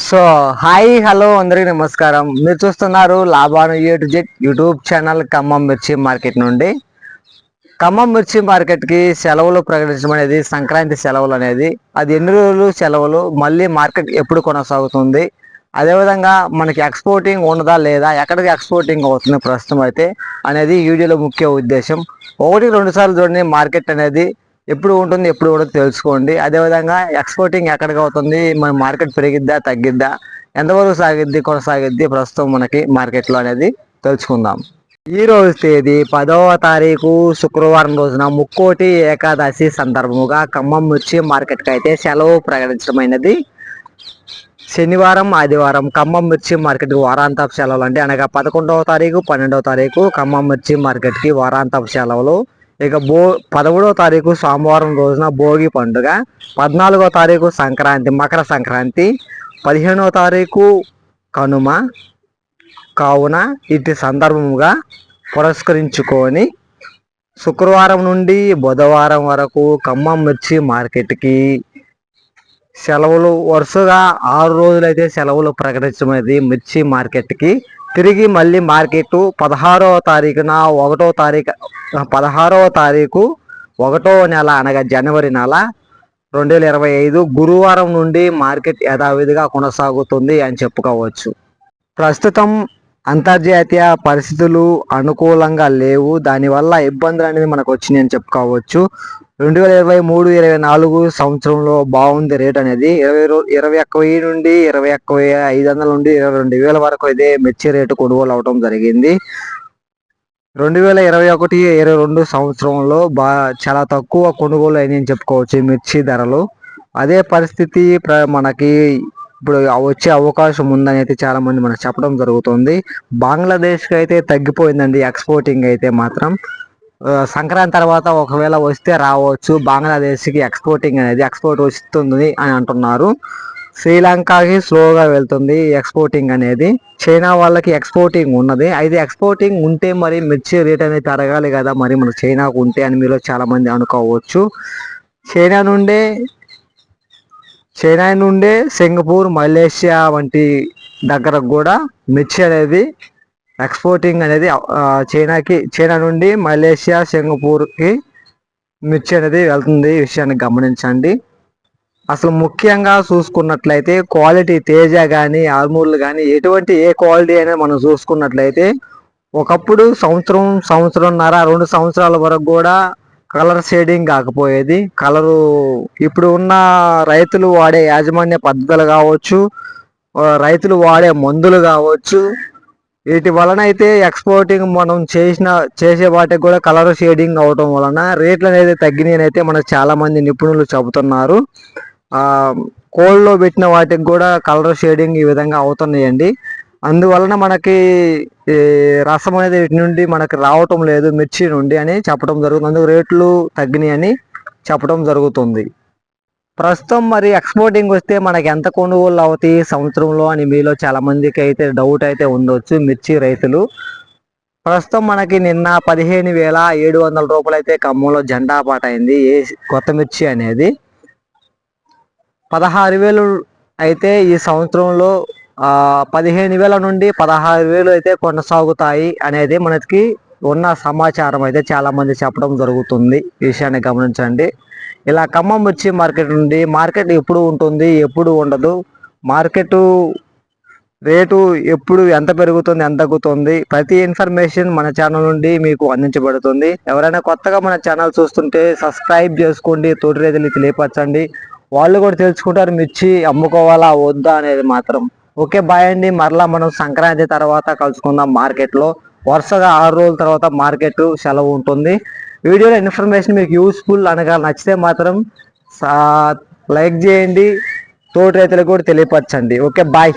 So hi hello అందరికీ నమస్కారం. మీరు చూస్తున్నారు లాభాను A to Z YouTube channel Khammam mirchi market నుండి. ఖమ్మం మిర్చి మార్కెట్కి సెలవులు ప్రకటించడం అనేది సంక్రాంతి సెలవులు అనేది అది ఎన్ని రోజులు సెలవులు, మళ్ళీ మార్కెట్ ఎప్పుడు కొనసాగుతుంది, అదేవిధంగా మనకి ఎక్స్పోర్టింగ్ ఉన్నదా లేదా, ఎక్కడికి ఎక్స్పోర్టింగ్ అవుతుంది ప్రస్తుతం అయితే అనేది ఈ వీడియోలో ముఖ్య ఉద్దేశం. ఒకటి రెండు సార్లు చూడండి, మార్కెట్ అనేది ఎప్పుడు ఉంటుంది ఎప్పుడు కూడా తెలుసుకోండి. అదేవిధంగా ఎక్స్పోర్టింగ్ ఎక్కడికి అవుతుంది, మన మార్కెట్ పెరిగిద్దా తగ్గిద్దా, ఎంతవరకు సాగిద్ది కొనసాగిద్ది ప్రస్తుతం మనకి మార్కెట్లో అనేది తెలుసుకుందాం. ఈ రోజు తేదీ 10వ తారీఖు శుక్రవారం రోజున ముక్కోటి ఏకాదశి సందర్భముగా ఖమ్మం మిర్చి మార్కెట్కి అయితే సెలవు ప్రకటించడమైనది. శనివారం ఆదివారం ఖమ్మం మిర్చి మార్కెట్కి వారాంతపు సెలవులు అంటే అనగా 11వ తారీఖు 12వ తారీఖు ఖమ్మం మిర్చి మార్కెట్కి వారాంతపు సెలవులు. ఇక 11వ తారీఖు సోమవారం రోజున భోగి పండుగ, 14వ తారీఖు సంక్రాంతి మకర సంక్రాంతి, 15వ తారీఖు కనుమ. కావున ఇటు సందర్భముగా పురస్కరించుకొని శుక్రవారం నుండి బుధవారం వరకు ఖమ్మం మిర్చి మార్కెట్కి సెలవులు వరుసగా 6 రోజులైతే సెలవులు ప్రకటించమైనది మిర్చి మార్కెట్కి. తిరిగి మళ్ళీ మార్కెట్ 16వ తారీఖున 16వ తారీఖు 1వ నెల అనగా జనవరి నెల 2025 గురువారం నుండి మార్కెట్ యథావిధిగా కొనసాగుతుంది అని చెప్పుకోవచ్చు. ప్రస్తుతం అంతర్జాతీయ పరిస్థితులు అనుకూలంగా లేవు, దానివల్ల ఇబ్బందులు అనేది మనకు వచ్చినాయి అని చెప్పుకోవచ్చు. 2023-24 సంవత్సరంలో బాగుంది రేట్ అనేది 21,000 నుండి 21,500 నుండి 22,000 వరకు అయితే మిర్చి రేటు కొనుగోలు అవడం జరిగింది. 2021-22 సంవత్సరంలో చాలా తక్కువ కొనుగోలు అయినాయని చెప్పుకోవచ్చు మిర్చి ధరలు. అదే పరిస్థితి మనకి ఇప్పుడు వచ్చే అవకాశం ఉందని అయితే చాలా మంది మనకు చెప్పడం జరుగుతుంది. బంగ్లాదేశ్కి అయితే తగ్గిపోయిందండి ఎక్స్పోర్టింగ్ అయితే మాత్రం. సంక్రాంతి తర్వాత ఒకవేళ వస్తే రావచ్చు, బంగ్లాదేశ్కి ఎక్స్పోర్ట్ వస్తుంది అని అంటున్నారు. శ్రీలంకకి స్లోగా వెళ్తుంది ఎక్స్పోర్టింగ్ అనేది. చైనా వాళ్ళకి ఎక్స్పోర్టింగ్ ఉన్నది. అయితే ఎక్స్పోర్టింగ్ ఉంటే మరి మిర్చి రేట్ అనేది పెరగాలి కదా, మరి మనకు చైనాకు ఉంటే అని మీలో చాలా మంది అనుకోవచ్చు. చైనా నుండే సింగపూర్, మలేషియా వంటి దగ్గరకు కూడా మిర్చి అనేది ఎక్స్పోర్టింగ్ అనేది చైనా నుండి మలేషియా, సింగపూర్కి మిర్చి అనేది వెళ్తుంది. ఈ విషయాన్ని గమనించండి. అసలు ముఖ్యంగా చూసుకున్నట్లయితే క్వాలిటీ తేజ కానీ ఆర్మూర్లు కానీ ఏ క్వాలిటీ అయినా మనం చూసుకున్నట్లయితే ఒకప్పుడు సంవత్సరంన్నర 2 సంవత్సరాల వరకు కూడా కలర్ షేడింగ్ కాకపోయేది. ఇప్పుడు ఉన్న రైతులు వాడే యాజమాన్య పద్ధతులు కావచ్చు, రైతులు వాడే మందులు కావచ్చు, వీటి వలన అయితే ఎక్స్పోర్టింగ్ మనం చేసే వాటికి కూడా కలర్ షేడింగ్ అవడం వలన రేట్లు అనేది తగ్గినాయని అయితే మనకు చాలా మంది నిపుణులు చెబుతున్నారు. కోల్డ్లో పెట్టిన వాటికి కూడా కలర్ షేడింగ్ ఈ విధంగా అవుతున్నాయండి. అందువలన మనకి రసం అనేది వీటి నుండి మనకి రావటం లేదు మిర్చి నుండి అని చెప్పడం జరుగుతుంది. అందుకు రేట్లు తగ్గినాయి అని చెప్పడం జరుగుతుంది. ప్రస్తుతం మరి ఎక్స్పోర్టింగ్ వస్తే మనకి ఎంత కొనుగోలు అవుతాయి సంవత్సరంలో అని మీలో చాలా మందికి అయితే డౌట్ అయితే ఉండొచ్చు మిర్చి రైతులు. ప్రస్తుతం మనకి నిన్న 15,700 రూపాయలు అయితే ఖమ్మంలో జెండా పాట అయింది కొత్త మిర్చి అనేది. 16,000 అయితే ఈ సంవత్సరంలో 15,000 నుండి 16,000 అయితే కొనసాగుతాయి అనేది మనకి ఉన్న సమాచారం అయితే చాలా మంది చెప్పడం జరుగుతుంది. ఈ విషయాన్ని గమనించండి. ఇలా ఖమ్మం మిర్చి మార్కెట్ నుండి మార్కెట్ ఎప్పుడు ఉంటుంది ఎప్పుడు ఉండదు, మార్కెట్ రేటు ఎప్పుడు ఎంత పెరుగుతుంది ఎంత తగ్గుతుంది, ప్రతి ఇన్ఫర్మేషన్ మన ఛానల్ నుండి మీకు అందించబడుతుంది. ఎవరైనా కొత్తగా మన ఛానల్ చూస్తుంటే సబ్స్క్రైబ్ చేసుకోండి, తోటి రైతులు తెలియపరచండి, వాళ్ళు కూడా తెలుసుకుంటారు మిర్చి అమ్ముకోవాలా వద్దా అనేది మాత్రం. ఓకే బాయ్ అండి. మరలా మనం సంక్రాంతి తర్వాత కలుసుకుందాం మార్కెట్లో. వరుసగా 6 రోజుల తర్వాత మార్కెట్ సెలవు ఉంటుంది. వీడియోలో ఇన్ఫర్మేషన్ మీకు యూస్ఫుల్ అనగా నచ్చితే మాత్రం లైక్ చేయండి, తోటి రైతులకు కూడా తెలియపరచండి. Okay bye.